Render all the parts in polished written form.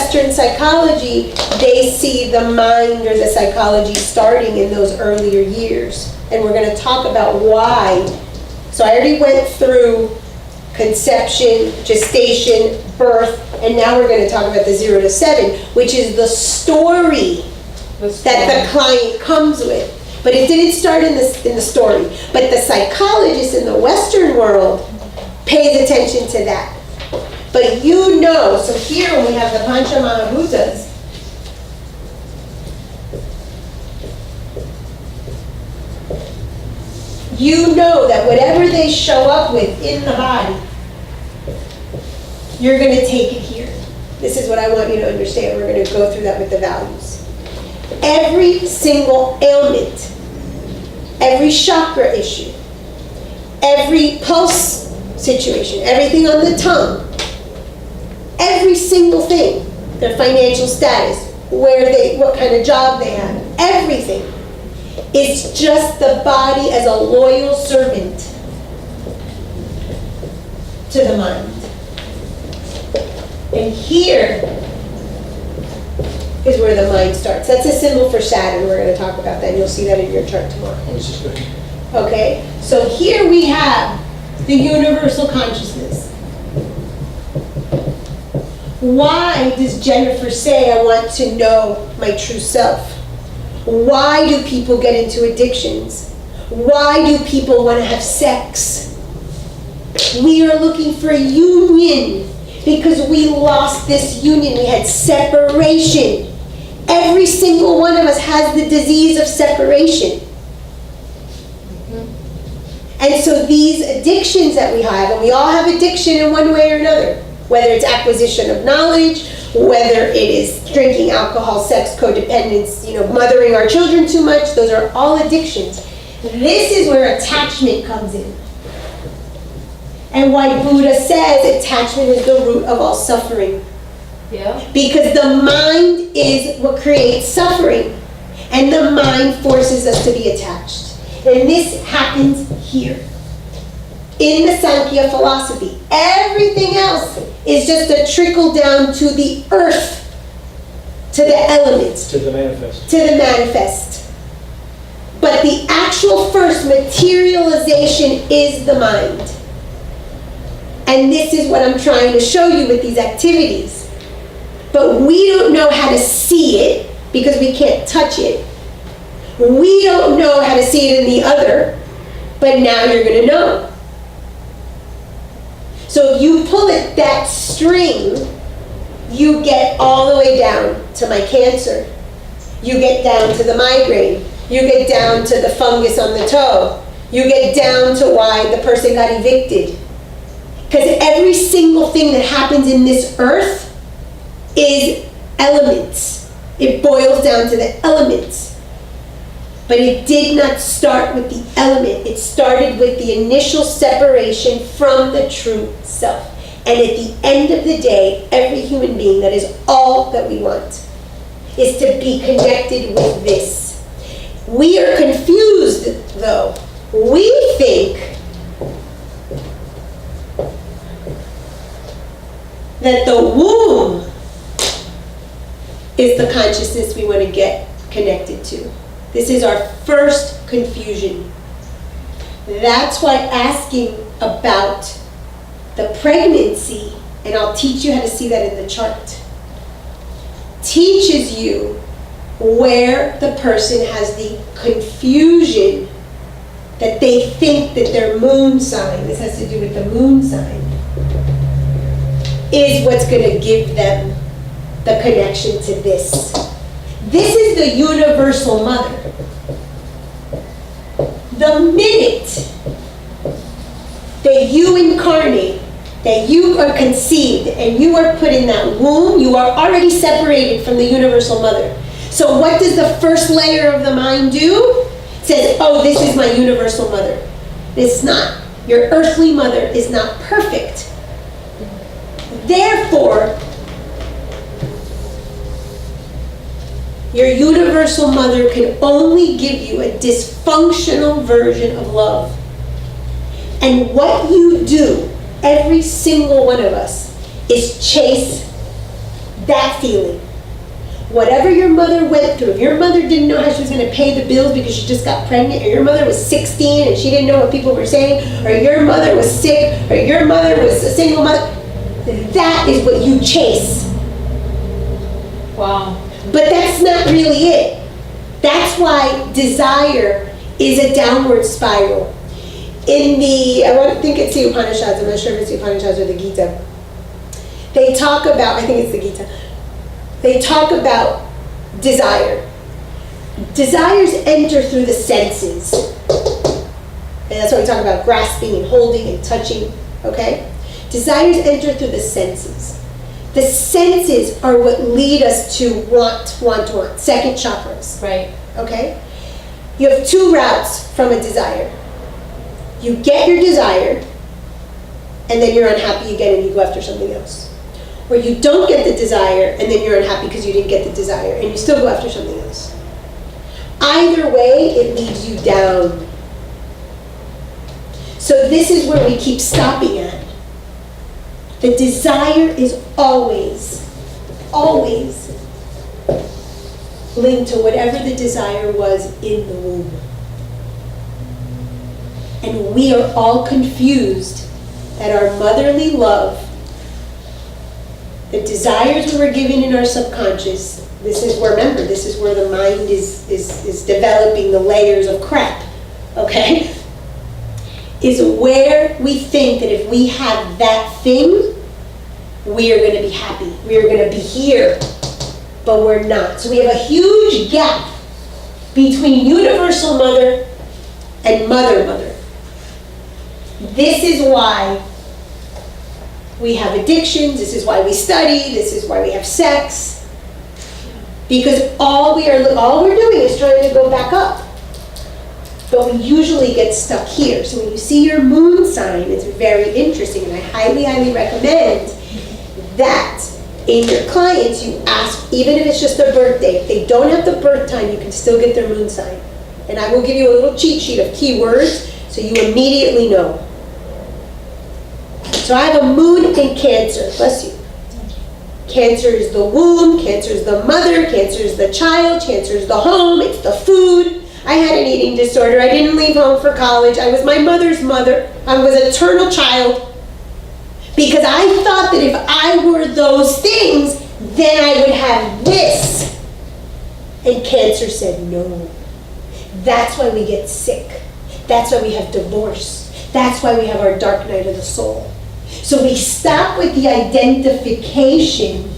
Western psychology, they see the mind or the psychology starting in those earlier years. And we're going to talk about why. So I already went through conception, gestation, birth, and now we're going to talk about the 0 to 7, which is the story that the client comes with. But it didn't start in the story. But the psychologist in the Western world pays attention to that. But you know, so here when we have the Pancha Mahabhutas, you know that whatever they show up with in the body, you're going to take it here. This is what I want you to understand. We're going to go through that with the values. Every single ailment, every chakra issue, every pulse situation, everything on the tongue, every single thing, their financial status, what kind of job they have, everything. It's just the body as a loyal servant to the mind. And here is where the mind starts. That's a symbol for Saturn. We're going to talk about that. You'll see that in your chart tomorrow. Okay, so here we have the universal consciousness. Why does Jennifer say, I want to know my true self? Why do people get into addictions? Why do people want to have sex? We are looking for union because we lost this union. We had separation. Every single one of us has the disease of separation. And so these addictions that we have, and we all have addiction in one way or another, whether it's acquisition of knowledge, whether it is drinking alcohol, sex, codependence, mothering our children too much, those are all addictions. This is where attachment comes in. And why Buddha says attachment is the root of all suffering. Yeah. Because the mind is what creates suffering. And the mind forces us to be attached. And this happens here. In the Sankhya philosophy. Everything else is just a trickle down to the earth, to the elements. To the manifest. To the manifest. But the actual first materialization is the mind. And this is what I'm trying to show you with these activities. But we don't know how to see it because we can't touch it. We don't know how to see it in the other, but now you're going to know. So if you pull it that string, you get all the way down to my cancer. You get down to the migraine. You get down to the fungus on the toe. You get down to why the person got evicted. Because every single thing that happens in this earth is elements. It boils down to the elements. But it did not start with the element. It started with the initial separation from the true self. And at the end of the day, every human being, that is all that we want, is to be connected with this. We are confused, though. We think that the womb is the consciousness we want to get connected to. This is our first confusion. That's why asking about the pregnancy, and I'll teach you how to see that in the chart, teaches you where the person has the confusion that they think that their moon sign, this has to do with the moon sign, is what's going to give them the connection to this. This is the universal mother. The minute that you incarnate, that you are conceived, and you are put in that womb, you are already separated from the universal mother. So what does the first layer of the mind do? It says, oh, this is my universal mother. It's not. Your earthly mother is not perfect. Therefore, your universal mother can only give you a dysfunctional version of love. And what you do, every single one of us, is chase that feeling. Whatever your mother went through, if your mother didn't know how she was going to pay the bills because she just got pregnant, or your mother was 16 and she didn't know what people were saying, or your mother was sick, or your mother was a single mother, that is what you chase. Wow. But that's not really it. That's why desire is a downward spiral. In the, I think it's the Upanishads, I'm not sure if it's the Upanishads or the Gita, they talk about, I think it's the Gita, they talk about desire. Desires enter through the senses. And that's why we talk about grasping and holding and touching, okay? Desires enter through the senses. The senses are what lead us to want. Second chakras. Right. Okay? You have two routes from a desire. You get your desire, and then you're unhappy again and you go after something else. Or you don't get the desire, and then you're unhappy because you didn't get the desire, and you still go after something else. Either way, it leads you down. So this is where we keep stopping at. The desire is always, always linked to whatever the desire was in the womb. And we are all confused that our motherly love, the desires we were given in our subconscious, this is where, remember, this is where the mind is developing the layers of crap, okay? Is where we think that if we have that thing, we are going to be happy. We are going to be here, but we're not. So we have a huge gap between universal mother and mother. This is why we have addictions, this is why we study, this is why we have sex. Because all we're doing is trying to go back up. But we usually get stuck here. So when you see your moon sign, it's very interesting, and I highly, highly recommend that in your clients you ask, even if it's just their birthday, if they don't have the birth time, you can still get their moon sign. And I will give you a little cheat sheet of keywords so you immediately know. So I have a moon in Cancer, bless you. Cancer is the womb, Cancer is the mother, Cancer is the child, Cancer is the home, it's the food. I had an eating disorder, I didn't leave home for college, I was my mother's mother, I was an eternal child. Because I thought that if I were those things, then I would have this. And Cancer said no. That's why we get sick. That's why we have divorce. That's why we have our dark night of the soul. So we stop with the identification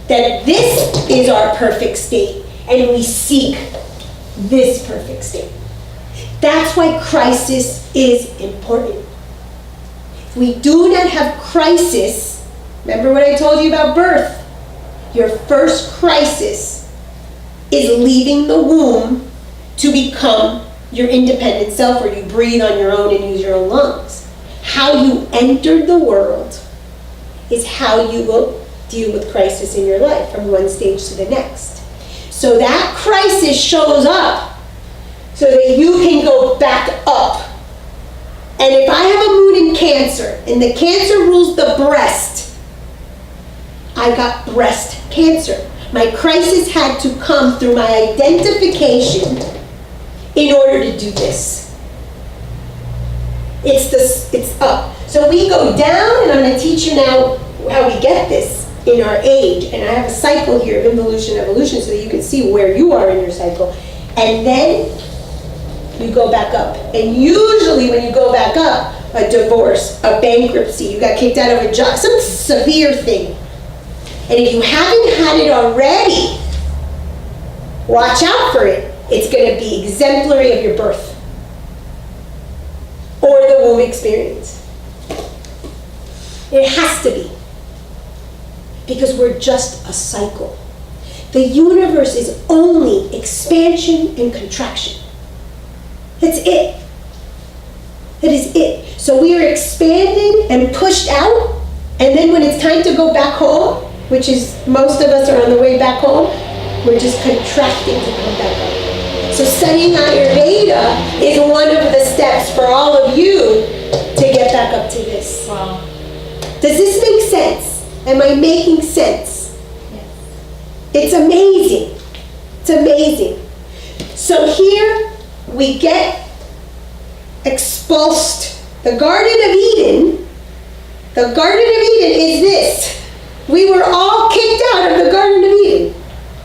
that this is our perfect state, and we seek this perfect state. That's why crisis is important. If we do not have crisis, remember what I told you about birth? Your first crisis is leaving the womb to become your independent self, where you breathe on your own and use your own lungs. How you entered the world is how you will deal with crisis in your life from one stage to the next. So that crisis shows up so that you can go back up. And if I have a moon in Cancer, and the Cancer rules the breast, I got breast cancer. My crisis had to come through my identification in order to do this. It's up. So we go down, and I'm going to teach you now how we get this in our age. And I have a cycle here of involution, evolution, so that you can see where you are in your cycle. And then you go back up. And usually when you go back up, a divorce, a bankruptcy, you got kicked out of a job, some severe thing. And if you haven't had it already, watch out for it. It's going to be exemplary of your birth or the womb experience. It has to be. Because we're just a cycle. The universe is only expansion and contraction. That's it. That is it. So we are expanded and pushed out, and then when it's time to go back home, which is most of us are on the way back home, we're just contracting to come back up. So studying Ayurveda is one of the steps for all of you to get back up to this. Wow. Does this make sense? Am I making sense? Yes. It's amazing. It's amazing. So here we get expulsed. The Garden of Eden is this. We were all kicked out of the Garden of Eden.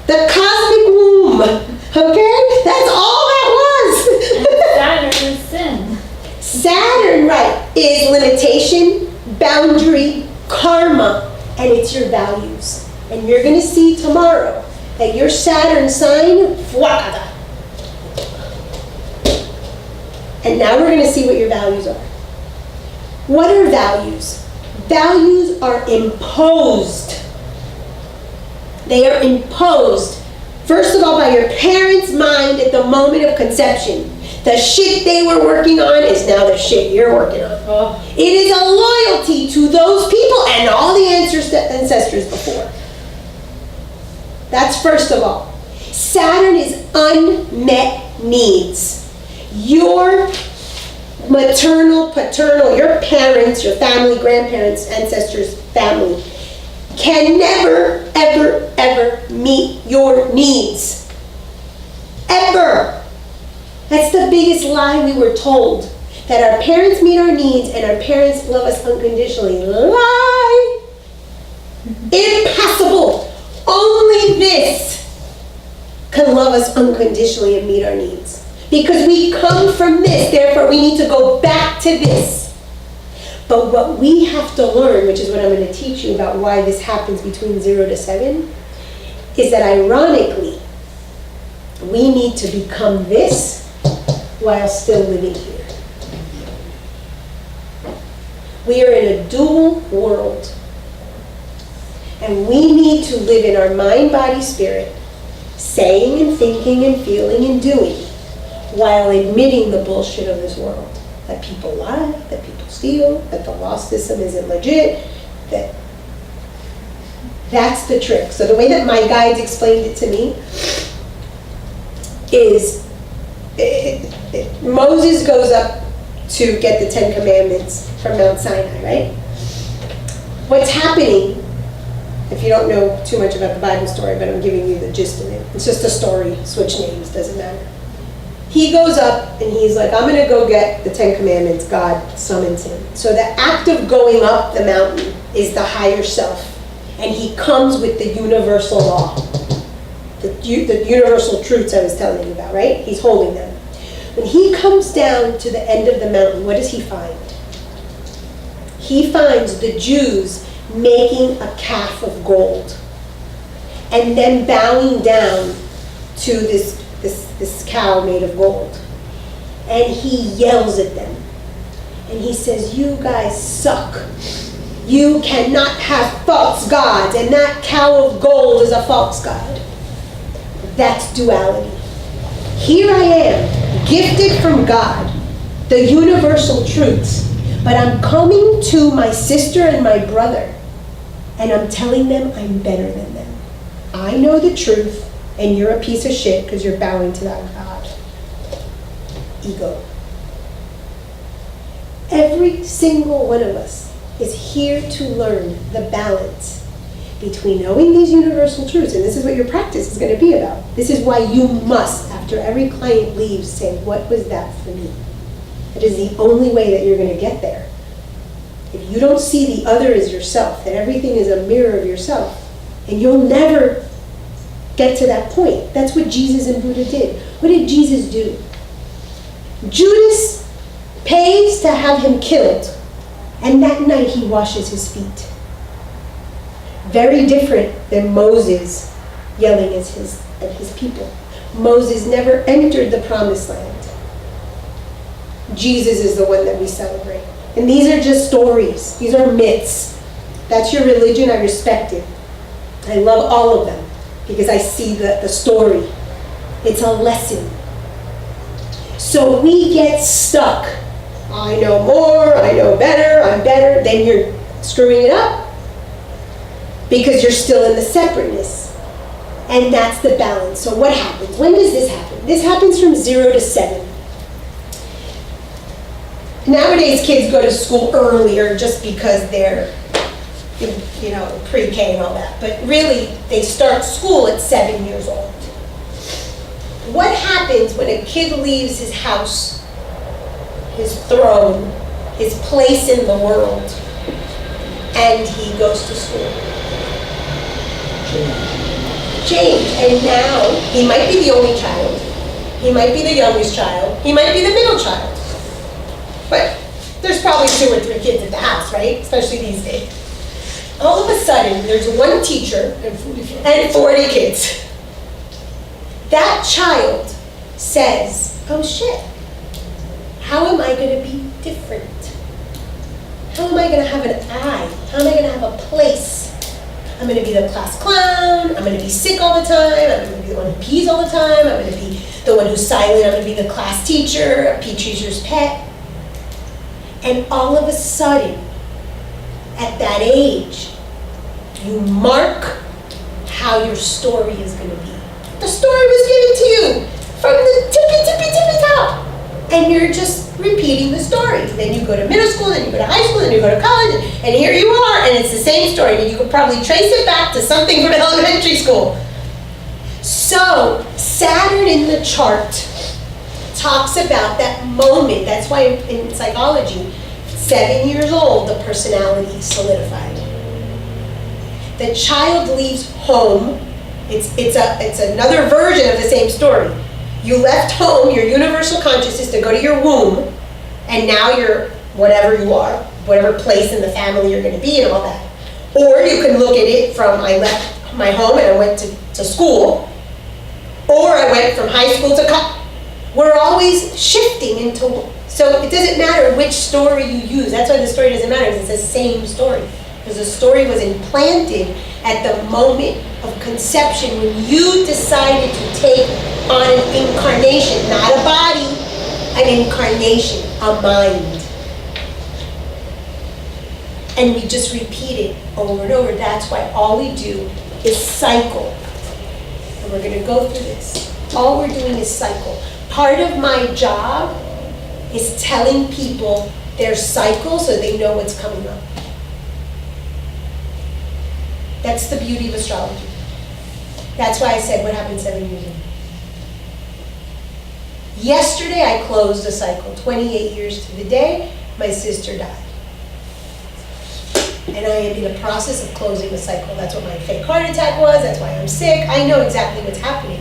The cosmic womb. Okay? That's all that was. Saturn is sin. Saturn, right, is limitation, boundary, karma, and it's your values. And you're going to see tomorrow that your Saturn sign, fuakada. And now we're going to see what your values are. What are values? Values are imposed. They are imposed, first of all, by your parents' mind at the moment of conception. The shit they were working on is now the shit you're working on. Oh. It is a loyalty to those people and all the ancestors before. That's first of all. Saturn is unmet needs. Your maternal, paternal, your parents, your family, grandparents, ancestors, family, can never, ever, ever meet your needs. Ever. That's the biggest lie we were told. That our parents meet our needs and our parents love us unconditionally. Lie! Impossible. Only this can love us unconditionally and meet our needs. Because we come from this, therefore we need to go back to this. But what we have to learn, which is what I'm going to teach you about why this happens between 0 to 7, is that ironically, we need to become this while still living here. We are in a dual world. And we need to live in our mind, body, spirit, saying and thinking and feeling and doing, while admitting the bullshit of this world. That people lie, that people steal, that the law system isn't legit, that's the trick. So the way that my guides explained it to me is Moses goes up to get the 10 Commandments from Mount Sinai, right? What's happening, if you don't know too much about the Bible story, but I'm giving you the gist of it. It's just a story, switch names, doesn't matter. He goes up and he's like, I'm going to go get the 10 Commandments. God summons him. So the act of going up the mountain is the higher self. And he comes with the universal law. The universal truths I was telling you about, right? He's holding them. When he comes down to the end of the mountain, what does he find? He finds the Jews making a calf of gold. And then bowing down to this cow made of gold. And he yells at them. And he says, you guys suck. You cannot have false gods. And that cow of gold is a false god. That's duality. Here I am, gifted from God, the universal truths. But I'm coming to my sister and my brother. And I'm telling them I'm better than them. I know the truth. And you're a piece of shit because you're bowing to that God. Ego. Every single one of us is here to learn the balance between knowing these universal truths, and this is what your practice is going to be about. This is why you must, after every client leaves, say, what was that for me? That is the only way that you're going to get there. If you don't see the other as yourself, that everything is a mirror of yourself, and you'll never get to that point. That's what Jesus and Buddha did. What did Jesus do? Judas pays to have him killed, and that night he washes his feet. Very different than Moses yelling at his people. Moses never entered the promised land. Jesus is the one that we celebrate. And these are just stories. These are myths. That's your religion. I respect it. I love all of them because I see the story. It's a lesson. So we get stuck. I know more, I know better, I'm better. Then you're screwing it up because you're still in the separateness. And that's the balance. So what happens? When does this happen? This happens from 0 to 7. Nowadays, kids go to school earlier just because they're you know, pre-K and all that. But really, they start school at 7 years old. What happens when a kid leaves his house, his throne, his place in the world, and he goes to school? Change. And now, he might be the only child, he might be the youngest child, he might be the middle child. But there's probably 2 or 3 kids at the house, right? Especially these days. All of a sudden, there's one teacher and 40 kids. That child says, oh shit, how am I going to be different? How am I going to have an I? How am I going to have a place? I'm going to be the class clown, I'm going to be sick all the time, I'm going to be the one who pees all the time, I'm going to be the one who's silent, I'm going to be the class teacher, a PE teacher's pet. And all of a sudden, at that age, you mark how your story is going to be. The story was given to you from the tippy top. And you're just repeating the story. Then you go to middle school, then you go to high school, then you go to college, and here you are, and it's the same story. And you could probably trace it back to something from elementary school. So, Saturn in the chart talks about that moment. That's why in psychology, 7 years old, the personality is solidified. The child leaves home. It's another version of the same story. You left home, your universal consciousness, to go to your womb, and now you're whatever you are, whatever place in the family you're going to be and all that. Or you can look at it from, I left my home and I went to school, or I went from high school to college. We're always shifting into, so it doesn't matter which story you use. That's why the story doesn't matter, it's the same story. Because the story was implanted at the moment of conception when you decided to take on an incarnation, not a body, an incarnation, a mind. And we just repeat it over and over. That's why all we do is cycle. And we're going to go through this. All we're doing is cycle. Part of my job is telling people their cycle so they know what's coming up. That's the beauty of astrology. That's why I said what happened 7 years ago. Yesterday I closed a cycle, 28 years to the day, my sister died. And I am in the process of closing a cycle. That's what my fake heart attack was, that's why I'm sick. I know exactly what's happening.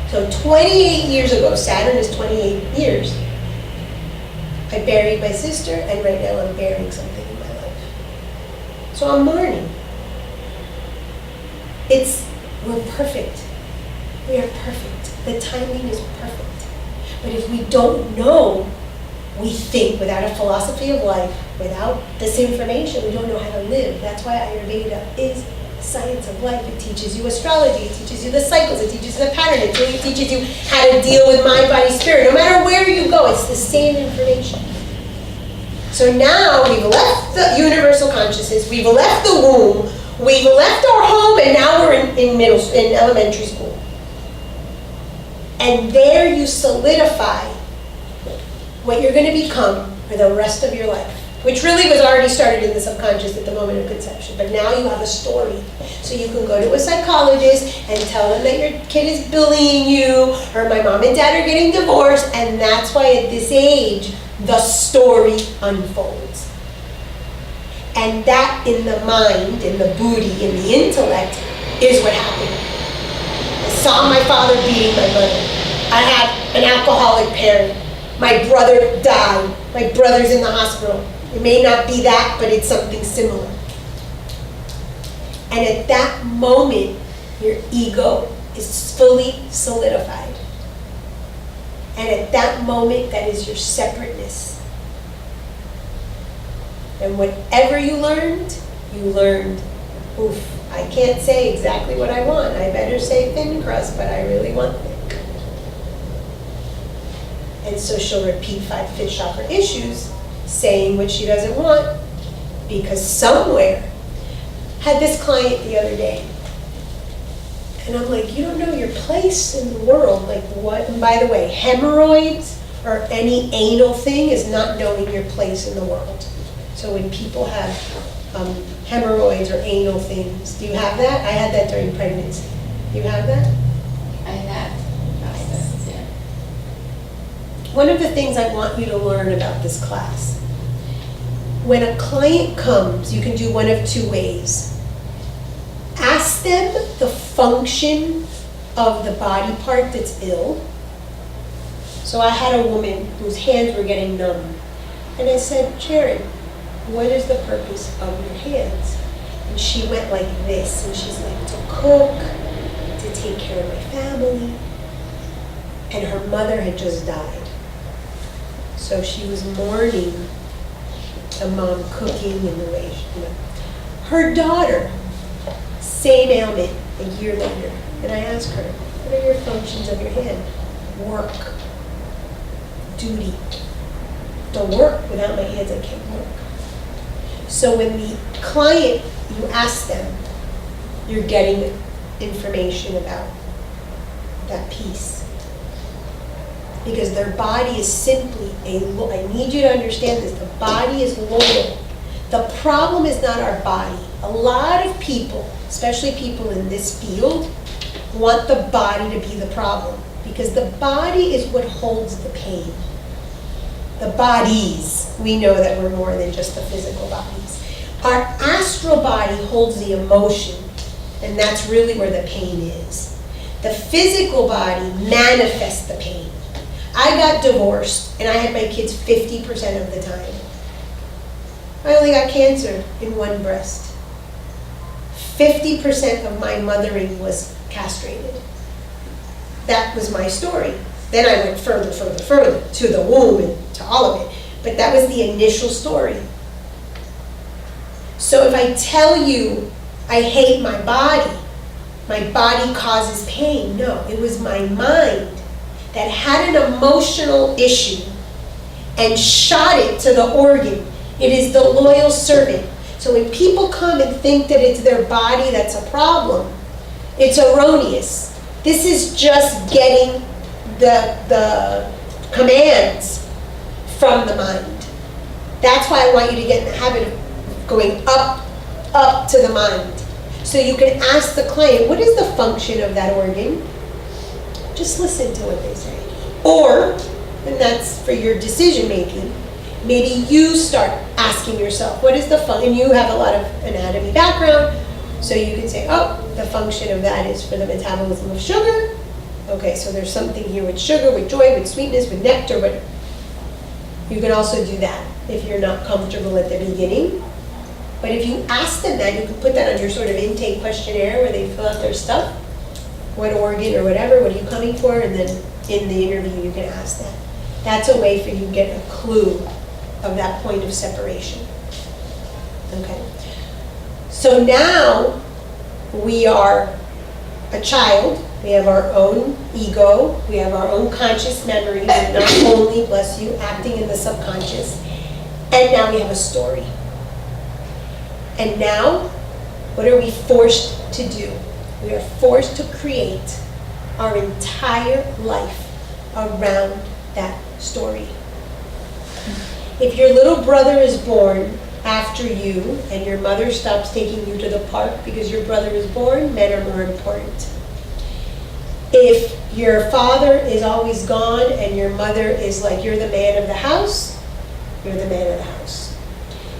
So 28 years ago, Saturn is 28 years, I buried my sister, and right now I'm burying something in my life. So I'm mourning. We're perfect. We are perfect. The timing is perfect. But if we don't know, we think without a philosophy of life, without this information, we don't know how to live. That's why Ayurveda is the science of life. It teaches you astrology, it teaches you the cycles, it teaches you the pattern, it teaches you how to deal with mind, body, spirit. No matter where you go, it's the same information. So now we've left the universal consciousness, we've left the womb, we've left our home, and now we're in elementary school. And there you solidify what you're going to become for the rest of your life, which really was already started in the subconscious at the moment of conception. But now you have a story. So you can go to a psychologist and tell them that your kid is bullying you, or my mom and dad are getting divorced, and that's why at this age, the story unfolds. And that in the mind, in the buddhi, in the intellect, is what happened. I saw my father beating my mother. I had an alcoholic parent. My brother died. My brother's in the hospital. It may not be that, but it's something similar. And at that moment, your ego is fully solidified. And at that moment, that is your separateness. And whatever you learned, oof, I can't say exactly what I want. I better say thin crust, but I really want thick. And so she'll repeat 5 fifth chakra issues, saying what she doesn't want, because somewhere, had this client the other day, and I'm like, you don't know your place in the world, like what? And by the way, hemorrhoids or any anal thing is not knowing your place in the world. So So when people have hemorrhoids or anal things, do you have that? I had that during pregnancy. You have that? I have processed, yeah. One of the things I want you to learn about this class, when a client comes, you can do one of two ways. Ask them the function of the body part that's ill. So I had a woman whose hands were getting numb. And I said, Sharon, what is the purpose of your hands? And she went like this, and she's like, to cook, to take care of my family. And her mother had just died. So she was mourning the mom cooking and the way she, Her daughter, same ailment a year later. And I asked her, what are your functions of your hand? Work, duty. Don't work. Without my hands, I can't work. So when the client, you ask them, you're getting information about that piece. Because their body is simply I need you to understand this, the body is loyal. The problem is not our body. A lot of people, especially people in this field, want the body to be the problem. Because the body is what holds the pain. The bodies, we know that we're more than just the physical bodies. Our astral body holds the emotion, and that's really where the pain is. The physical body manifests the pain. I got divorced, and I had my kids 50% of the time. I only got cancer in one breast. 50% of my mothering was castrated. That was my story. Then I went further to the womb and to all of it. But that was the initial story. So if I tell you I hate my body causes pain. No, it was my mind that had an emotional issue and shot it to the organ. It is the loyal servant. So when people come and think that it's their body that's a problem, it's erroneous. This is just getting the commands from the mind. That's why I want you to get in the habit of going up to the mind. So you can ask the client, what is the function of that organ? Just listen to what they say. Or, and that's for your decision making, maybe you start asking yourself, what is the function? And you have a lot of anatomy background, so you can say, oh, the function of that is for the metabolism of sugar. Okay, so there's something here with sugar, with joy, with sweetness, with nectar, but you can also do that if you're not comfortable at the beginning. But if you ask them that, you can put that on your sort of intake questionnaire where they fill out their stuff, what organ or whatever, what are you coming for, and then in the interview you can ask that. That's a way for you to get a clue of that point of separation. Okay. So now we are a child. We have our own ego. We have our own conscious memory. We're not only, bless you, acting in the subconscious. And now we have a story. And now, what are we forced to do? We are forced to create our entire life around that story. If your little brother is born after you and your mother stops taking you to the park because your brother is born, men are more important. If your father is always gone and your mother is like, you're the man of the house, you're the man of the house.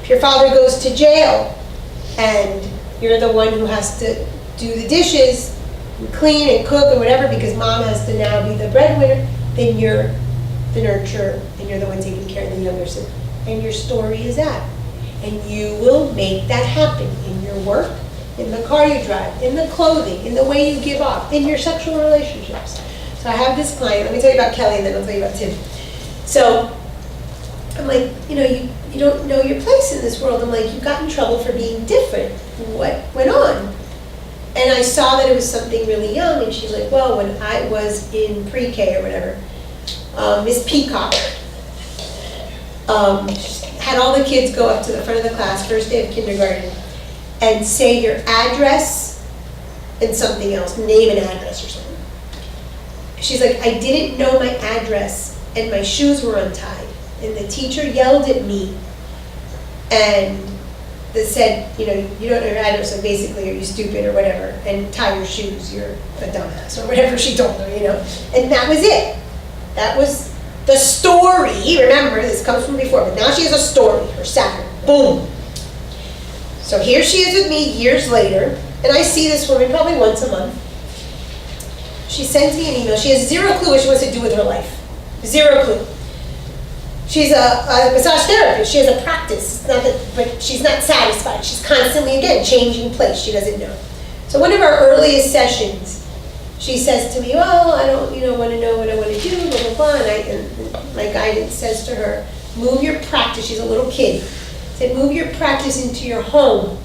If your father goes to jail and you're the one who has to do the dishes and clean and cook and whatever because mom has to now be the breadwinner, then you're the nurturer and you're the one taking care of the younger sibling. And your story is that. And you will make that happen in your work, in the car you drive, in the clothing, in the way you give off, in your sexual relationships. So I have this client, let me tell you about Kelly and then I'll tell you about Tim. So I'm like, you don't know your place in this world. I'm like, you got in trouble for being different. What went on? And I saw that it was something really young, and she's like, well, when I was in pre-K or whatever, Miss Peacock had all the kids go up to the front of the class, first day of kindergarten, and say your address and something else, name and address or something. She's like, I didn't know my address, and my shoes were untied, and the teacher yelled at me, and that said, you know, you don't know your address, so basically, are you stupid or whatever, and tie your shoes, you're a dumbass, or whatever she told her, you know, and that was it. That was the story. Remember, this comes from before, but now she has a story, her Saturn, boom. So here she is with me years later, and I see this woman probably once a month. She sends me an email. She has zero clue what she wants to do with her life. Zero clue. She's a massage therapist. She has a practice. It's not that, but she's not satisfied. She's constantly, again, changing place. She doesn't know. So one of our earliest sessions, she says to me, well, I don't, want to know what I want to do, blah, blah, blah. And my guidance says to her, move your practice. She's a little kid. Said, move your practice into your home.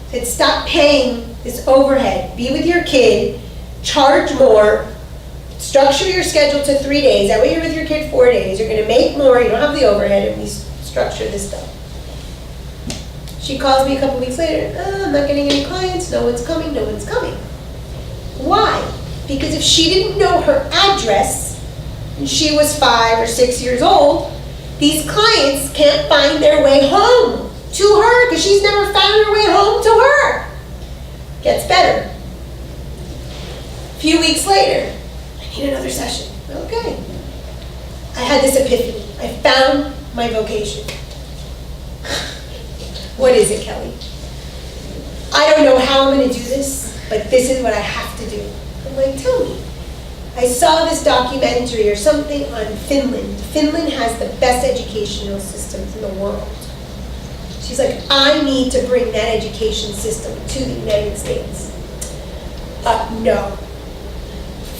Said, stop paying this overhead. Be with your kid. Charge more. Structure your schedule to 3 days. That way you're with your kid 4 days. You're going to make more. You don't have the overhead, and we structure this stuff. She calls me a couple weeks later. Oh, I'm not getting any clients. No one's coming. No one's coming. Why? Because if she didn't know her address, and she was 5 or 6 years old, these clients can't find their way home to her because she's never found her way home to her. Gets better. A few weeks later, I need another session. Okay. I had this epiphany. I found my vocation. What is it, Kelly? I don't know how I'm going to do this, but this is what I have to do. I'm like, tell me. I saw this documentary or something on Finland. Finland has the best educational system in the world. She's like, I need to bring that education system to the United States. No.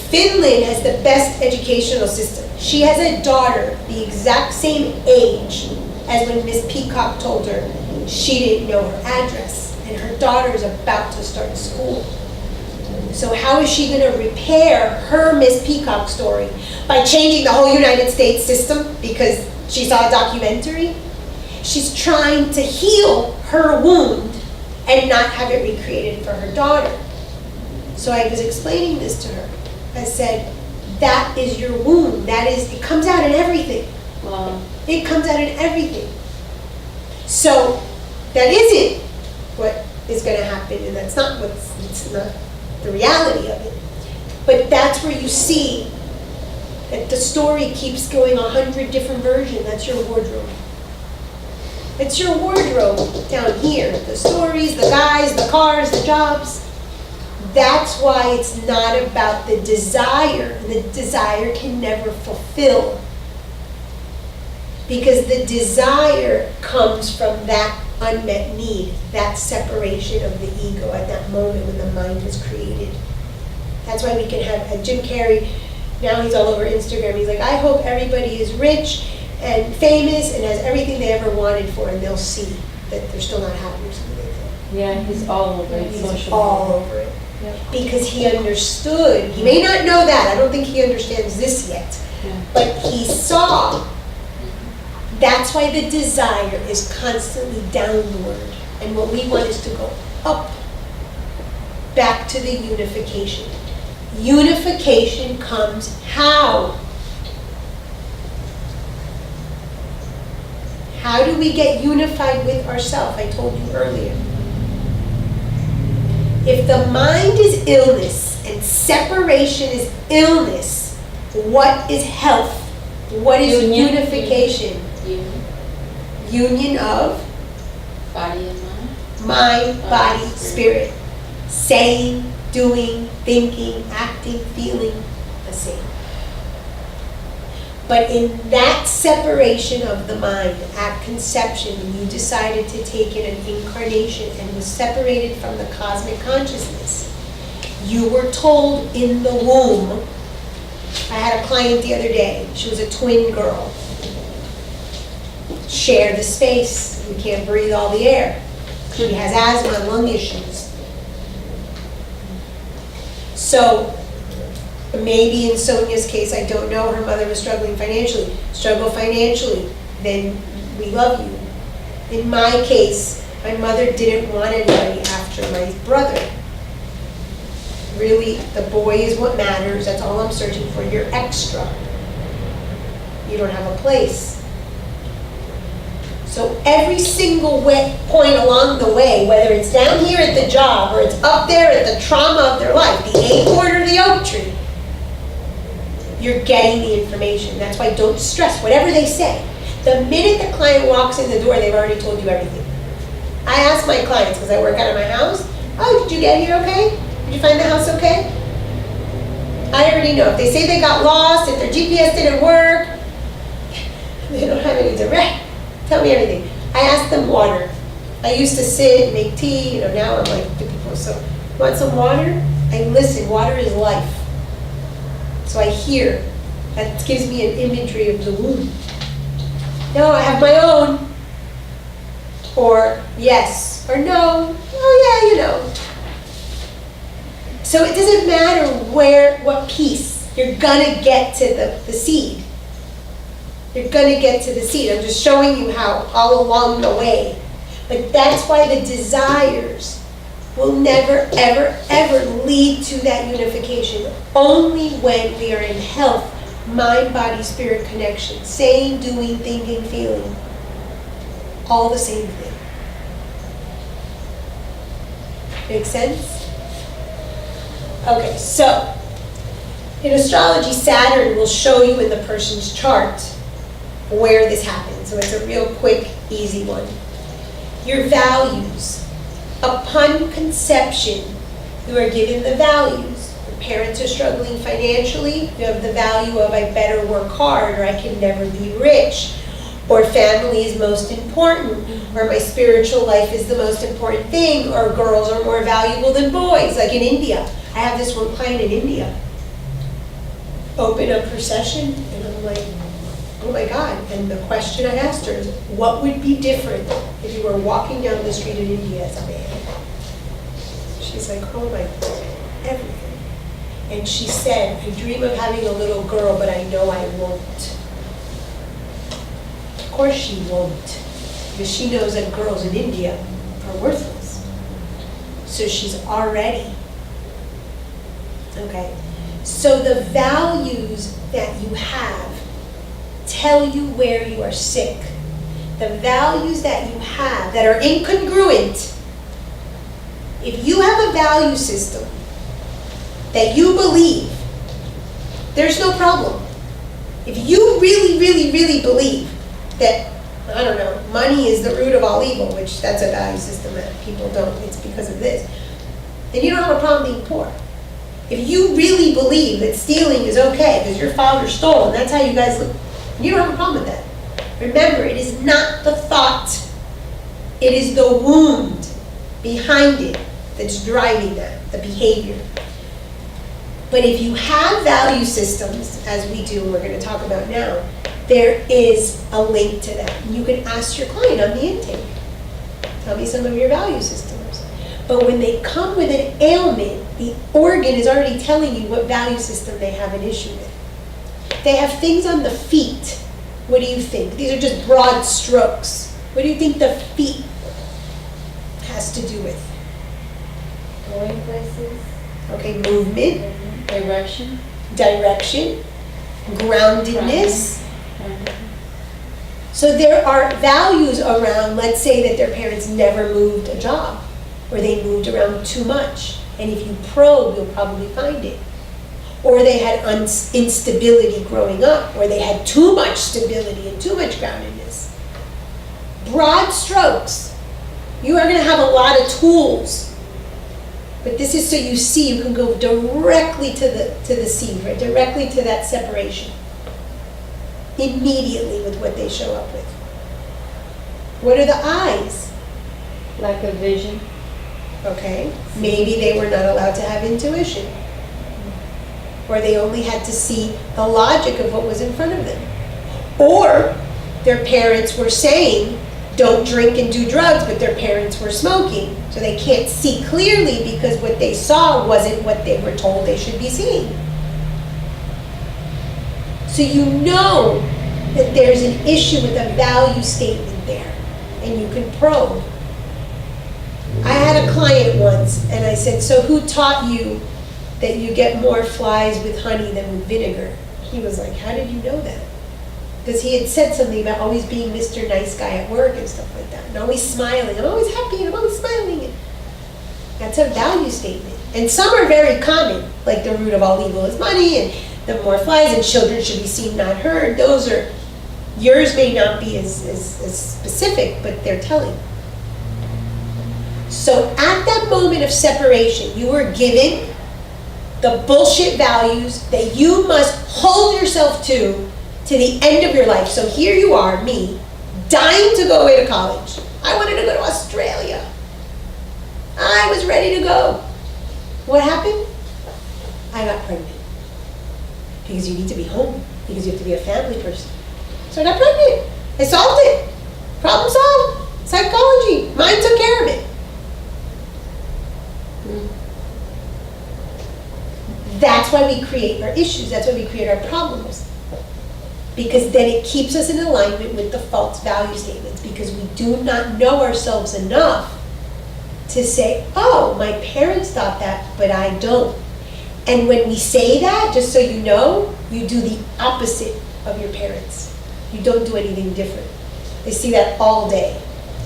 Finland has the best educational system. She has a daughter the exact same age as when Miss Peacock told her she didn't know her address, and her daughter is about to start school. So how is she going to repair her Miss Peacock story? By changing the whole United States system because she saw a documentary? She's trying to heal her wound and not have it recreated for her daughter. So I was explaining this to her. I said, that is your wound. It comes out in everything. Wow. It comes out in everything. So that isn't what is going to happen, and that's not it's not the reality of it. But that's where you see that the story keeps going 100 different versions. That's your wardrobe. It's your wardrobe down here. The stories, the guys, the cars, the jobs. That's why it's not about the desire. The desire can never fulfill. Because the desire comes from that unmet need, that separation of the ego at that moment when the mind is created. That's why we can have Jim Carrey, now he's all over Instagram, he's like, I hope everybody is rich and famous and has everything they ever wanted for, and they'll see that they're still not happy or something like that. Yeah, he's all over it. He's all over it. Yep. Because he understood, he may not know that, I don't think he understands this yet, but he saw. That's why the desire is constantly downward. And what we want is to go up, back to the unification. Unification comes how? How do we get unified with ourselves? I told you earlier. If the mind is illness and separation is illness, what is health? What is unification? Union of Body and mind. mind, body, spirit. Saying, doing, thinking, acting, feeling the same. But in that separation of the mind at conception, when you decided to take in an incarnation and was separated from the cosmic consciousness, you were told in the womb. I had a client the other day. She was a twin girl. Share the space. We can't breathe all the air. She has asthma and lung issues. So maybe in Sonia's case, I don't know, her mother was struggling financially. Struggle financially, then we love you. In my case, my mother didn't want anybody after my brother. Really, the boy is what matters. That's all I'm searching for. You're extra. You don't have a place. So every single point along the way, whether it's down here at the job or it's up there at the trauma of their life, the acorn or the oak tree, you're getting the information. That's why don't stress whatever they say. The minute the client walks in the door, they've already told you everything. I ask my clients, because I work out of my house, oh, did you get here okay? Did you find the house okay? I already know. If they say they got lost, if their GPS didn't work, they don't have any direct. Tell me everything. I ask them water. I used to sit and make tea, now I'm like, do people, so, want some water? I listen, water is life. So I hear. That gives me an imagery of the womb. No, I have my own. Or yes, or no, oh yeah, So it doesn't matter what piece, you're gonna get to the seed. You're gonna get to the seed. I'm just showing you how all along the way. But that's why the desires will never, ever, ever lead to that unification. Only when we are in health, mind, body, spirit connection. Saying, doing, thinking, feeling. All the same thing. Make sense? Okay, so in astrology, Saturn will show you in the person's chart where this happens. So it's a real quick, easy one. Your values. Upon conception, you are given the values. Your parents are struggling financially. You have the value of I better work hard or I can never be rich. Or family is most important. Or my spiritual life is the most important thing. Or girls are more valuable than boys, like in India. I have this one client in India. Open up her session, and I'm like, oh my God. And the question I asked her is, what would be different if you were walking down the street in India as a man? She's like, oh my God, everything. And she said, I dream of having a little girl, but I know I won't. Of course she won't, because she knows that girls in India are worthless. So she's already, okay. So the values that you have tell you where you are sick. The values that you have that are incongruent, if you have a value system that you believe, there's no problem. If you really, really, really believe that, I don't know, money is the root of all evil, which that's a value system that people don't, it's because of this, then you don't have a problem being poor. If you really believe that stealing is okay because your father stole and that's how you guys live, you don't have a problem with that. Remember, it is not the thought, it is the wound behind it that's driving that, the behavior. But if you have value systems, as we do, and we're going to talk about now, there is a link to that. You can ask your client on the intake, tell me some of your value systems. But when they come with an ailment, the organ is already telling you what value system they have an issue with. They have things on the feet. What do you think? These are just broad strokes. What do you think the feet has to do with? Going places. Okay, movement. Direction. Direction. Groundedness. So there are values around, let's say that their parents never moved a job, or they moved around too much. And if you probe, you'll probably find it. Or they had instability growing up, or they had too much stability and too much groundedness. Broad strokes. You are going to have a lot of tools. But this is so you see, you can go directly to the seed, right? Directly to that separation. Immediately with what they show up with. What are the eyes? Lack of vision. Okay, maybe they were not allowed to have intuition. Or they only had to see the logic of what was in front of them. Or their parents were saying, don't drink and do drugs, but their parents were smoking. So they can't see clearly because what they saw wasn't what they were told they should be seeing. So you know that there's an issue with a value statement there, and you can probe. I had a client once, and I said, so who taught you that you get more flies with honey than with vinegar? He was like, how did you know that? Because he had said something about always being Mr. Nice Guy at work and stuff like that. And always smiling. I'm always happy and I'm always smiling. That's a value statement. And some are very common, like the root of all evil is money, and the more flies, and children should be seen, not heard. Those are, yours may not be as specific, but they're telling. So at that moment of separation, you were given the bullshit values that you must hold yourself to the end of your life. So here you are, me, dying to go away to college. I wanted to go to Australia. I was ready to go. What happened? I got pregnant. Because you need to be home. Because you have to be a family person. So I got pregnant. I solved it. Problem solved. Psychology. Mind took care of it. That's why we create our issues. That's why we create our problems. Because then it keeps us in alignment with the false value statements. Because we do not know ourselves enough to say, oh, my parents thought that, but I don't. And when we say that, just so you know, you do the opposite of your parents. You don't do anything different. They see that all day.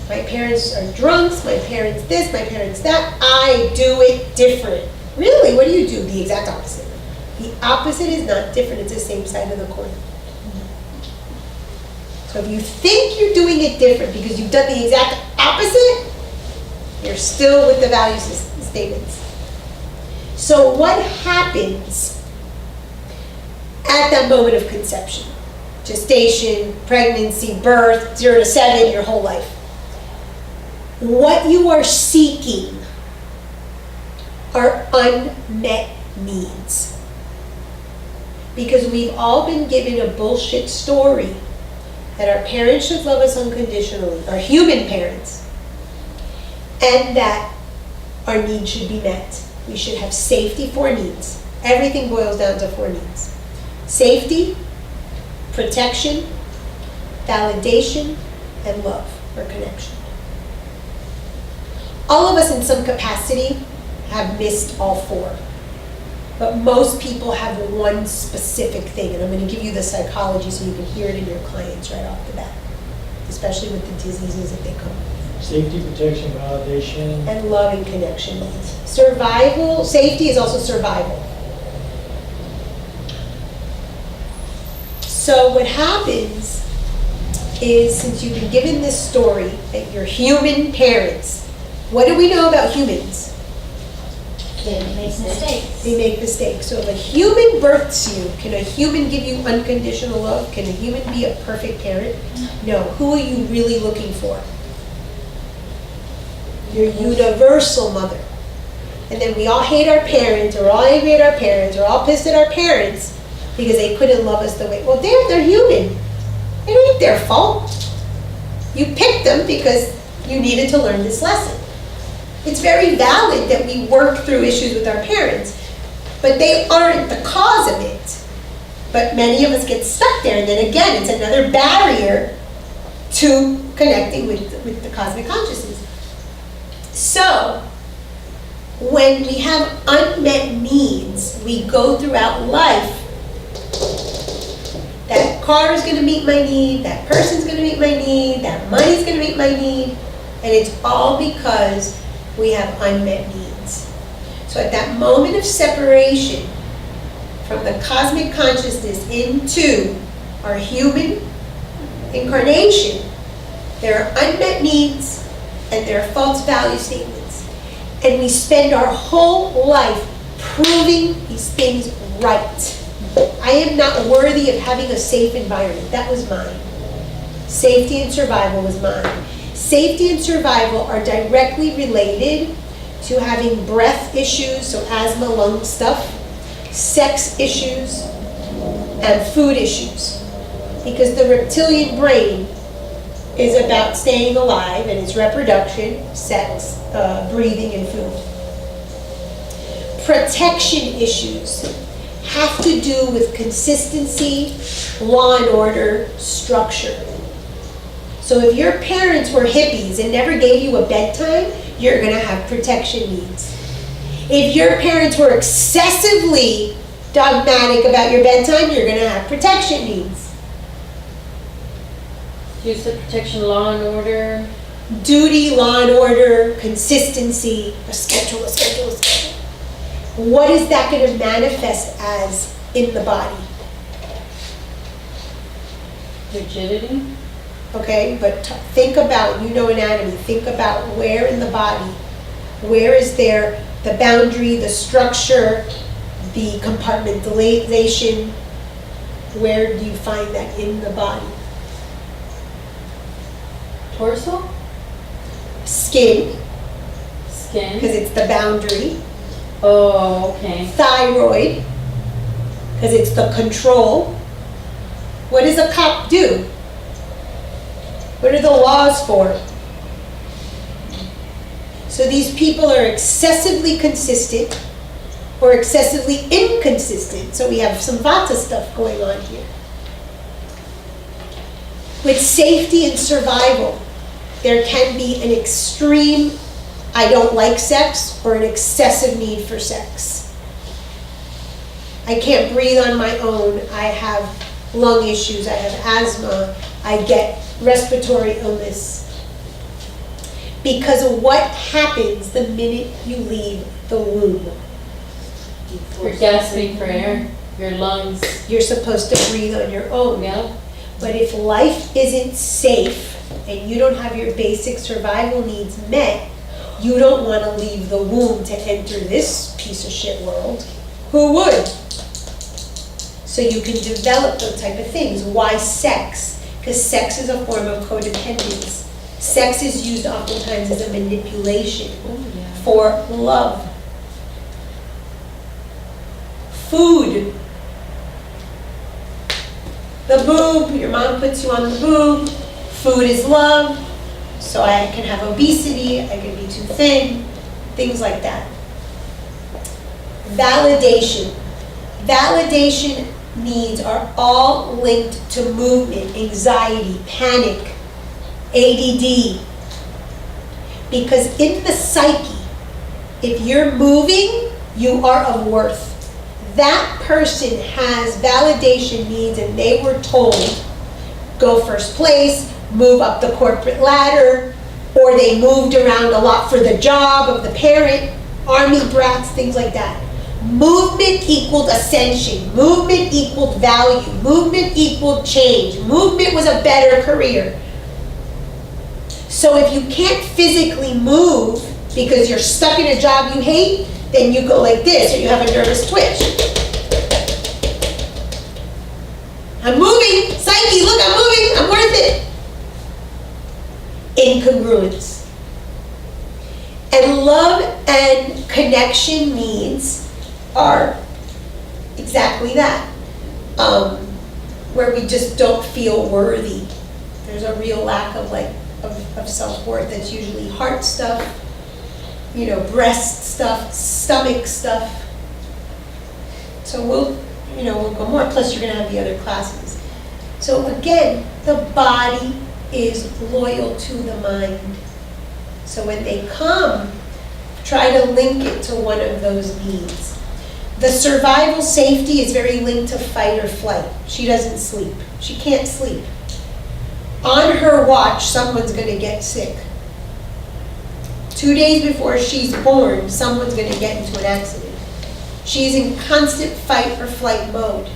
My parents are drunks, my parents this, my parents that. I do it different. Really, what do? The exact opposite. The opposite is not different, it's the same side of the coin. So if you think you're doing it different because you've done the exact opposite, you're still with the value statements. So what happens at that moment of conception? Gestation, pregnancy, birth, 0 to 7, your whole life. What you are seeking are unmet needs. Because we've all been given a bullshit story that our parents should love us unconditionally, our human parents, and that our needs should be met. We should have safety, 4 needs. Everything boils down to 4 needs. Safety, protection, validation, and love or connection. All of us in some capacity have missed all 4. But most people have one specific thing, and I'm going to give you the psychology so you can hear it in your clients right off the bat, especially with the diseases that they come with. Safety, protection, validation. And love and connection needs. Survival, safety is also survival. So what happens is, since you've been given this story that your human parents, what do we know about humans? They make mistakes. They make mistakes. So if a human births you, can a human give you unconditional love? Can a human be a perfect parent? No. Who are you really looking for? Your universal mother. And then we all hate our parents, or all angry at our parents, or all pissed at our parents because they couldn't love us the way. Well, damn, they're human. It ain't their fault. You picked them because you needed to learn this lesson. It's very valid that we work through issues with our parents, but they aren't the cause of it. But many of us get stuck there, and then again, it's another barrier to connecting with the cosmic consciousness. So, when we have unmet needs, we go throughout life. That car is going to meet my need, that person's going to meet my need, that money's going to meet my need, and it's all because we have unmet needs. So at that moment of separation from the cosmic consciousness into our human incarnation, there are unmet needs and there are false value statements. And we spend our whole life proving these things right. I am not worthy of having a safe environment. That was mine. Safety and survival was mine. Safety and survival are directly related to having breath issues, so asthma, lung stuff, sex issues, and food issues. Because the reptilian brain is about staying alive, and it's reproduction, sex, breathing, and food. Protection issues have to do with consistency, law and order, structure. So if your parents were hippies and never gave you a bedtime, you're going to have protection needs. If your parents were excessively dogmatic about your bedtime, you're going to have protection needs. You said protection, law and order. Duty, law and order, consistency, a schedule. What is that going to manifest as in the body? Rigidity. Okay, but think about, anatomy, think about where in the body, where is there the boundary, the structure, the compartmentalization, where do you find that in the body? Torso. Skin, Skin. because it's the boundary. Oh, okay. Thyroid, because it's the control. What does a cop do? What are the laws for? So these people are excessively consistent or excessively inconsistent. So we have some Vata stuff going on here. With safety and survival, there can be an extreme, I don't like sex, or an excessive need for sex. I can't breathe on my own. I have lung issues. I have asthma. I get respiratory illness. Because of what happens the minute you leave the womb. You're gasping for air. Your lungs. You're supposed to breathe on your own. Yeah. But if life isn't safe and you don't have your basic survival needs met, you don't want to leave the womb to enter this piece of shit world. Who would? So you can develop those type of things. Why sex? Because sex is a form of codependence. Sex is used oftentimes as a manipulation for love. Food. The boob, your mom puts you on the boob. Food is love. So I can have obesity, I can be too thin, things like that. Validation. Validation needs are all linked to movement, anxiety, panic, ADD. Because in the psyche, if you're moving, you are of worth. That person has validation needs and they were told, go first place, move up the corporate ladder, or they moved around a lot for the job of the parent, army brats, things like that. Movement equaled ascension. Movement equaled value. Movement equaled change. Movement was a better career. So if you can't physically move because you're stuck in a job you hate, then you go like this, or you have a nervous twitch. I'm moving, psyche, look, I'm moving, I'm worth it. Incongruence. And love and connection needs are exactly that. Where we just don't feel worthy. There's a real lack of of self-worth. That's usually heart stuff, breast stuff, stomach stuff. So we'll go more. Plus you're gonna have the other classes. So again, the body is loyal to the mind. So when they come, try to link it to one of those needs. The survival safety is very linked to fight or flight. She doesn't sleep. She can't sleep. On her watch, someone's gonna get sick. 2 days before she's born, someone's gonna get into an accident. She's in constant fight or flight mode.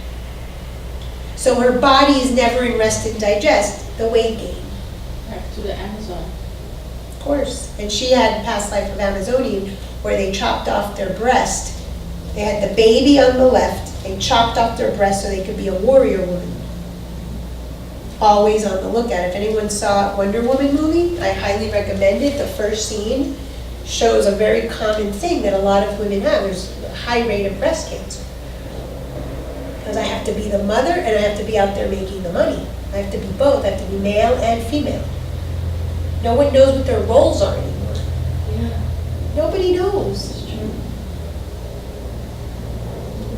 So her body is never in rest and digest, the weight gain. Back to the Amazon. Of course. And she had a past life of Amazonian where they chopped off their breast. They had the baby on the left, they chopped off their breast so they could be a warrior woman. Always on the lookout. If anyone saw Wonder Woman movie, I highly recommend it. The first scene shows a very common thing that a lot of women have. There's a high rate of breast cancer. Because I have to be the mother and I have to be out there making the money. I have to be both. I have to be male and female. No one knows what their roles are anymore. Yeah, Nobody knows. it's true.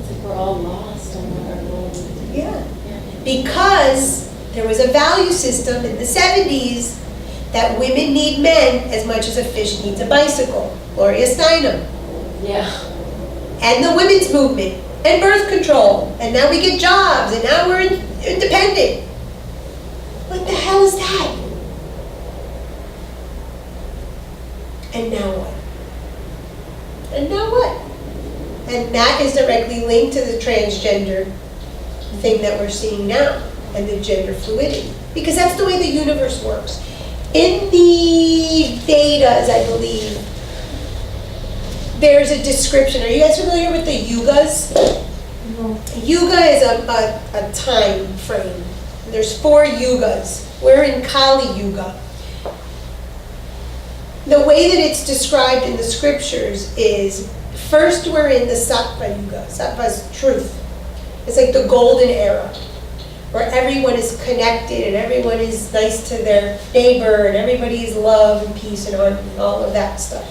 It's like we're all lost on what our role is. Yeah. Because there was a value system in the 70s that women need men as much as a fish needs a bicycle. Gloria Steinem. Yeah. And the women's movement. And birth control. And now we get jobs. And now we're independent. What the hell is that? And now what? And now what? And that is directly linked to the transgender thing that we're seeing now, and the gender fluidity. Because that's the way the universe works. In the Vedas, I believe, there's a description. Are you guys familiar with the yugas? Yuga is a time frame. There's 4 yugas. We're in Kali Yuga. The way that it's described in the scriptures is, first we're in the Sattva Yuga. Sattva is truth. It's like the golden era, where everyone is connected and everyone is nice to their neighbor and everybody is love and peace and harmony and all of that stuff.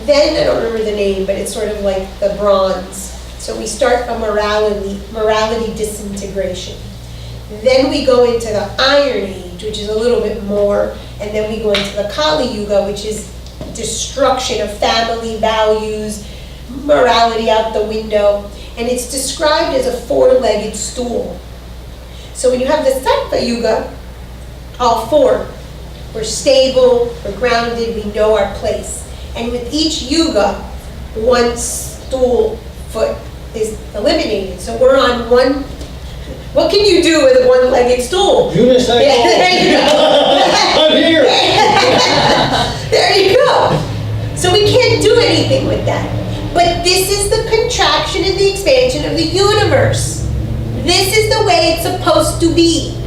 Then, I don't remember the name, but it's sort of like the bronze. So we start a morality disintegration. Then we go into the Iron Age, which is a little bit more, and then we go into the Kali Yuga, which is destruction of family values, morality out the window, and it's described as a 4-legged stool. So when you have the Sattva Yuga, all 4, we're stable, we're grounded, we know our place. And with each yuga, one stool foot is eliminated. So we're on one. What can you do with a 1-legged stool? Unicycle. Yeah, there you go. I'm here. There you go. So we can't do anything with that. But this is the contraction and the expansion of the universe. This is the way it's supposed to be.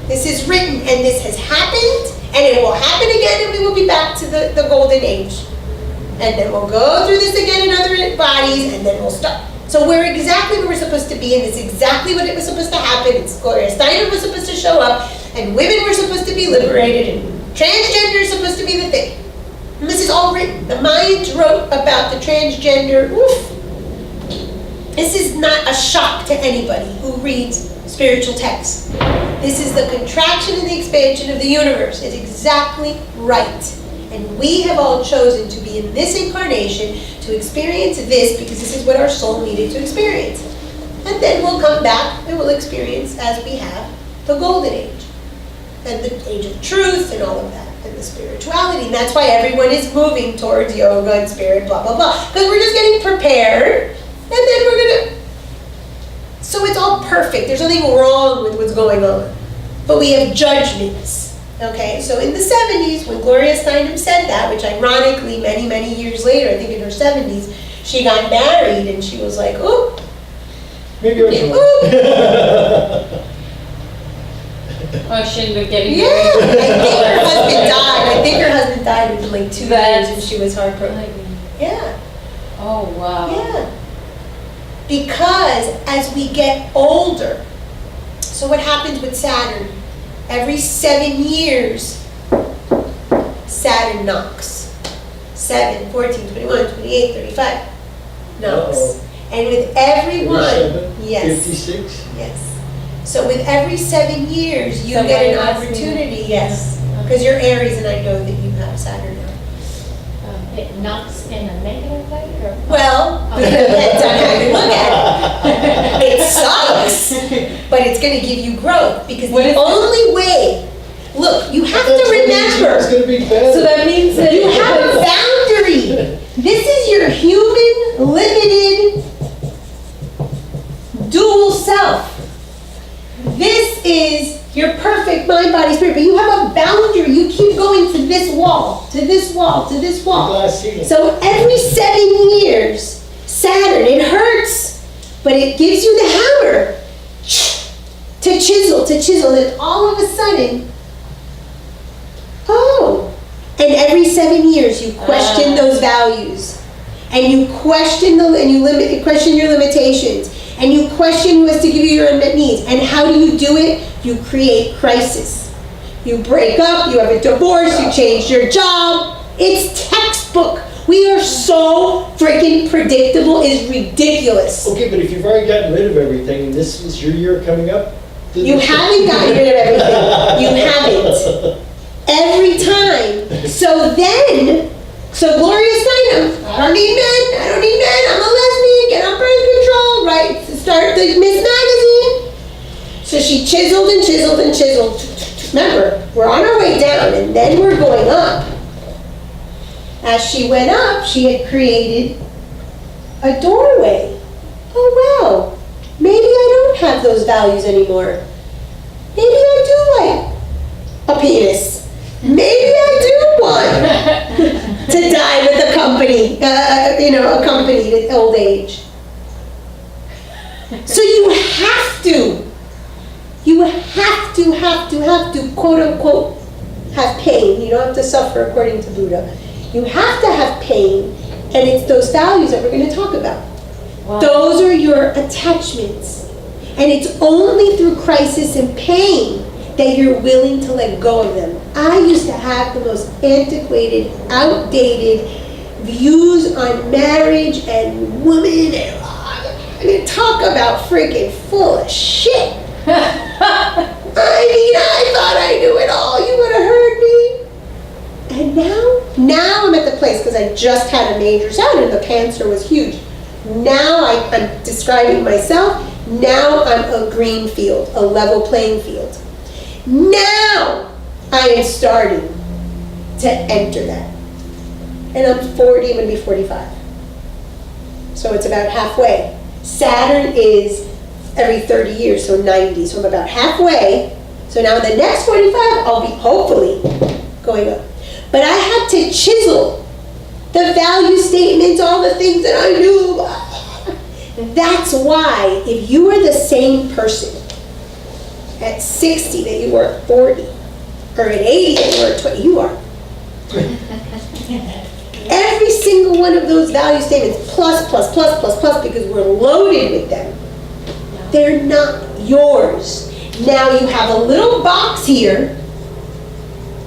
This is written, and this has happened, and it will happen again, and we will be back to the golden age. And then we'll go through this again in other bodies, and then we'll stop. So we're exactly where we're supposed to be, and it's exactly what it was supposed to happen. It's Gloria Steinem was supposed to show up, and women were supposed to be liberated, and transgender is supposed to be the thing. And this is all written. The Mayans wrote about the transgender. Oof. This is not a shock to anybody who reads spiritual texts. This is the contraction and the expansion of the universe. It's exactly right. And we have all chosen to be in this incarnation to experience this because this is what our soul needed to experience. And then we'll come back and we'll experience, as we have, the golden age. And the age of truth and all of that. And the spirituality. And that's why everyone is moving towards yoga and spirit, blah, blah, blah. Because we're just getting prepared. And then we're going to... So it's all perfect. There's nothing wrong with what's going on. But we have judgments. Okay, so in the 70s, when Gloria Steinem said that, which ironically, many, many years later, I think in her 70s, she got married and she was like, "Ooh, Maybe yours ooh." Oh, she ended up getting Yeah, married. I think her husband died within like 2 years and she was heartbroken. Yeah, Oh, wow. yeah. Because as we get older, so what happens with Saturn? Every 7 years, Saturn knocks. 7, 14, 21, 28, 35 knocks. Uh-oh. And with everyone, 37, yes, 56. yes. So with every 7 years, you So get an why last opportunity, year? yes. Yeah. Because you're Aries and I know that you have Saturn now. It knocks in a negative way, or? Well, depends on how you look at it. It sucks, but it's going to give you growth because What the is only way, look, you have That's to what means remember, it's gonna be better. So that means that you have a boundary. This is your human, limited, dual self. This is your perfect mind, body, spirit, but you have a boundary. You keep going to this wall, to this wall, to this wall. Glass ceiling. So every 7 years, Saturn, it hurts, but it gives you the hammer to chisel, and all of a sudden, oh, and every 7 years you question those values, and you question question your limitations, and you question who has to give you your unmet needs. And how do you do it? You create crisis. You break up, you have a divorce, you change your job. It's textbook. We are so freaking predictable, it's ridiculous. Okay, but if you've already gotten rid of everything, and this is your year coming up, then You haven't gotten rid of everything. You haven't. Every time. So Gloria Steinem, I don't need men, I'm a lesbian, get on birth control, right? Start the Miss Magazine. So So she chiseled and chiseled and chiseled. Remember, we're on our way down and then we're going up. As she went up, she had created a doorway. Oh wow, maybe I don't have those values anymore. Maybe I do like a penis. Maybe I do want to die with a company, accompanied at old age. So you have to, quote unquote, have pain. You don't have to suffer according to Buddha. You have to have pain, and it's those values that we're going to talk about. Wow. Those are your attachments. And it's only through crisis and pain that you're willing to let go of them. I used to have the most antiquated, outdated views on marriage and women, and I mean, talk about freaking full of shit. I thought I knew it all. You would have heard me. And now I'm at the place, because I just had a major Saturn, the Panther was huge. Now I'm describing myself, now I'm a green field, a level playing field. Now I am starting to enter that. And I'm 40, I'm going to be 45. So it's about halfway. Saturn is every 30 years, so 90. So I'm about halfway. So now in the next 45, I'll be hopefully going up. But I had to chisel the value statements, all the things that I knew. That's why if you are the same person at 60 that you were at 40, or at 80 that you were at 20, you are. Every single one of those value statements, plus, because we're loaded with them, they're not yours. Now you have a little box here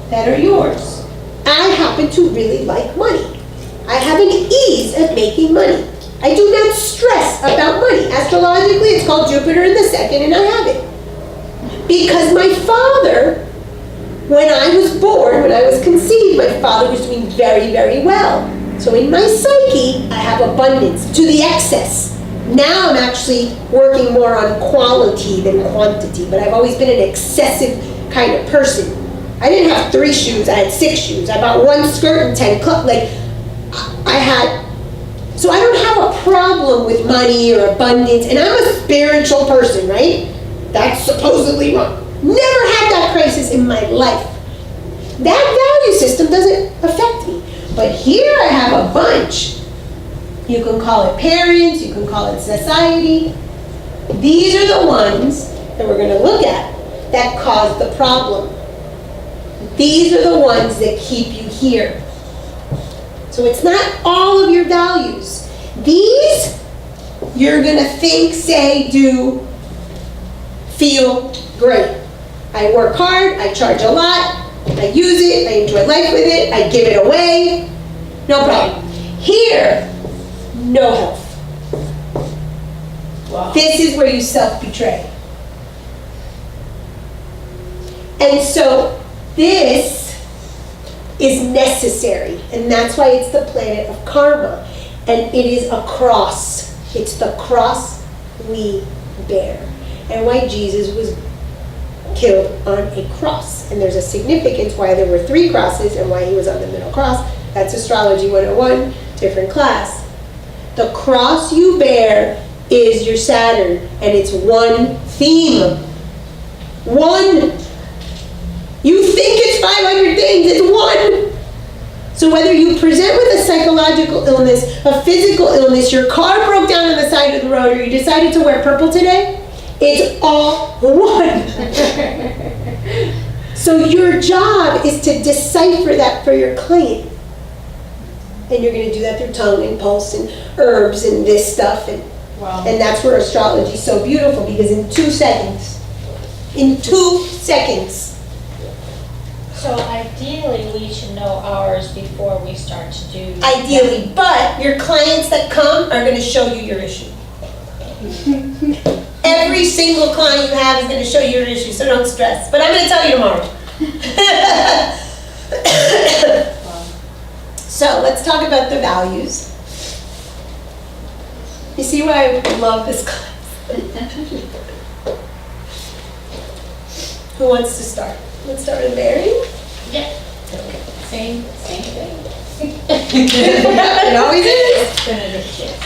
that are yours. I happen to really like money. I have an ease at making money. I do not stress about money. Astrologically, it's called Jupiter in the second, and I have it. Because my father, when I was born, when I was conceived, my father was doing very, very well. So in my psyche, I have abundance to the excess. Now I'm actually working more on quality than quantity, but I've always been an excessive kind of person. I didn't have 3 shoes, I had 6 shoes. I bought 1 skirt and 10 clubs. So I don't have a problem with money or abundance, and I'm a spiritual person, right? That's supposedly wrong. Never had that crisis in my life. That value system doesn't affect me. But here I have a bunch. You can call it parents, you can call it society. These are the ones that we're going to look at that cause the problem. These are the ones that keep you here. So it's not all of your values. These, you're going to think, say, do, feel great. I work hard, I charge a lot, I use it, I enjoy life with it, I give it away, no problem. Here, no health. Wow. This is where you self-betray. And so this is necessary, and that's why it's the planet of karma, and it is a cross. It's the cross we bear, and why Jesus was killed on a cross. And there's a significance why there were 3 crosses and why he was on the middle cross. That's Astrology 101, different class. The cross you bear is your Saturn, and it's one theme. One. You think it's 500 things, it's one. So whether you present with a psychological illness, a physical illness, your car broke down on the side of the road, or you decided to wear purple today, it's all one. So your job is to decipher that for your client. And you're going to do that through tongue and pulse and herbs and this stuff. And, Wow. and that's where astrology is so beautiful, because in 2 seconds, So ideally, we should know ours before we start to do. ideally, but your clients that come are going to show you your issue. Every single client you have is going to show you your issue, so don't stress. But I'm going to tell you tomorrow. So let's talk about the values. You see why I love this class? Who wants to start? Let's start with Mary. Yeah, Okay. same thing. It always is. Definitive, yes.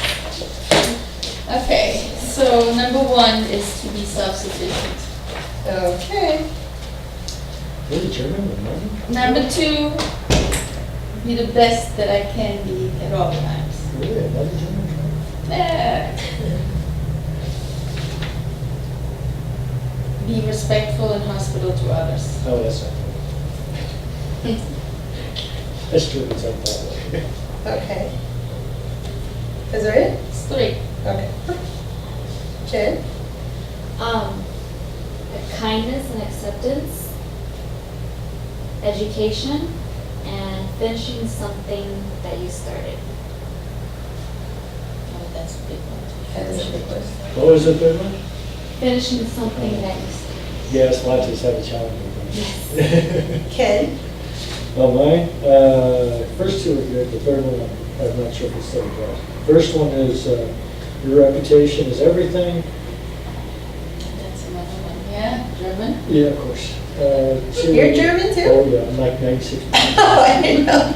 Okay, so number 1 is to be self-sufficient. Okay. Really, German or German? Number 2, be the best that I can be at all times. Really, another German? Be respectful and hospitable to others. Oh, that's not good. That's true, it's like that way. Okay. Is that it? It's 3. Okay. Jen? Kindness and acceptance, education, and finishing something that you started. Oh, that's a big one. That is a big one. What was the third one? Finishing something that you started. Yes, lots of have a challenge. Ken? Oh, mine? First two are good, the third one, I'm not sure if it's still right. First one is, your reputation is everything. That's another one. Yeah, German. Yeah, of course. Two- You're German too? Oh, yeah, I'm like 96. Oh, I didn't know.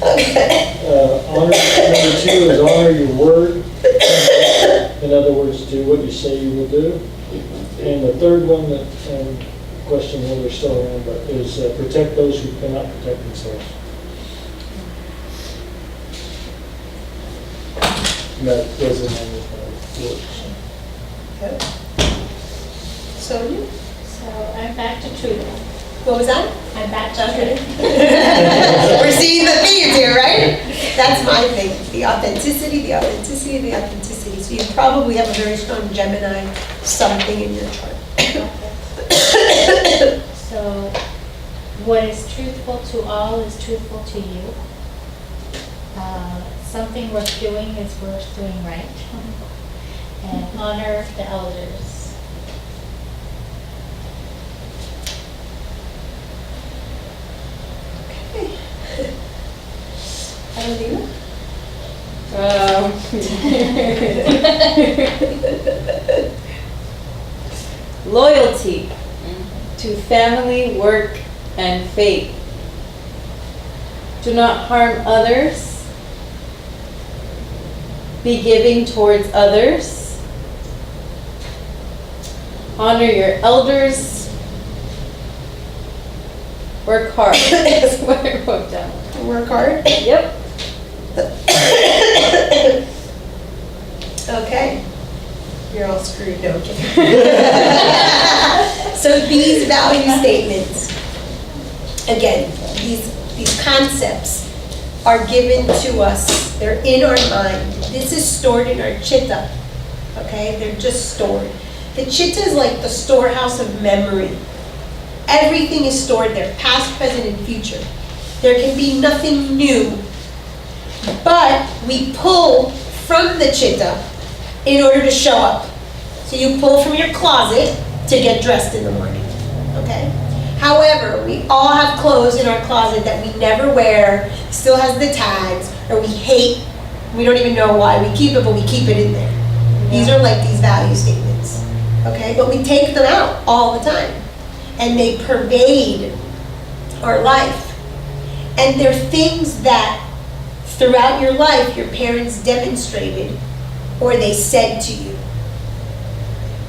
Okay. Honor, number 2 is honor your word. In other words, do what you say you will do. And the third one that, question whether they're still around, but is protect those who cannot protect themselves. And that goes in line with my work. Okay. Sonia? So I'm back to truth. What was that? I'm back to Okay. truth. We're seeing the themes here, right? That's my thing, the authenticity, the authenticity, the authenticity. So you probably have a very strong Gemini something in your chart. So what is truthful to all is truthful to you. Something worth doing is worth doing right. And honor the elders. Okay. Alina? Loyalty to family, work, and faith. Do not harm others. Be giving towards others. Honor your elders. Work hard. That's what I wrote down. Work hard. Yep. Okay. You're all screwed, no kidding. So these value statements, again, these concepts are given to us. They're in our mind. This is stored in our chitta. Okay? They're just stored. The chitta is like the storehouse of memory. Everything is stored there, past, present, and future. There can be nothing new. But we pull from the chitta in order to show up. So you pull from your closet to get dressed in the morning, okay? However, we all have clothes in our closet that we never wear, still has the tags, or we hate, we don't even know why we keep it, but we keep it in there. These are like these value statements, okay? But we take them out all the time, and they pervade our life. And they're things that throughout your life your parents demonstrated or they said to you.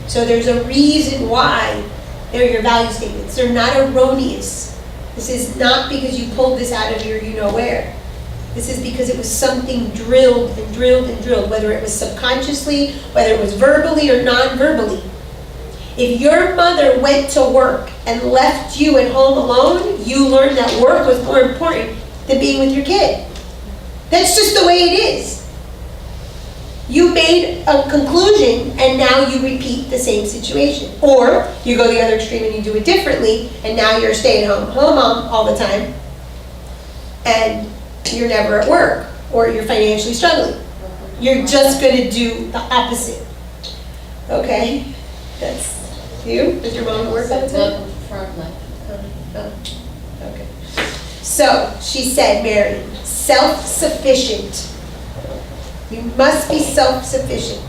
So there's a reason why they're your value statements. They're not erroneous. This is not because you pulled this out of your you-know-where. This is because it was something drilled and drilled and drilled, whether it was subconsciously, whether it was verbally or non-verbally. If your mother went to work and left you at home alone, you learned that work was more important than being with your kid. That's just the way it is. You made a conclusion and now you repeat the same situation. Or you go the other extreme and you do it differently and now you're a stay-at-home mom all the time and you're never at work or you're financially struggling. You're just going to do the opposite. Okay? That's you? Does your mom work all the time? Okay. So, she said, Mary, self-sufficient. You must be self-sufficient.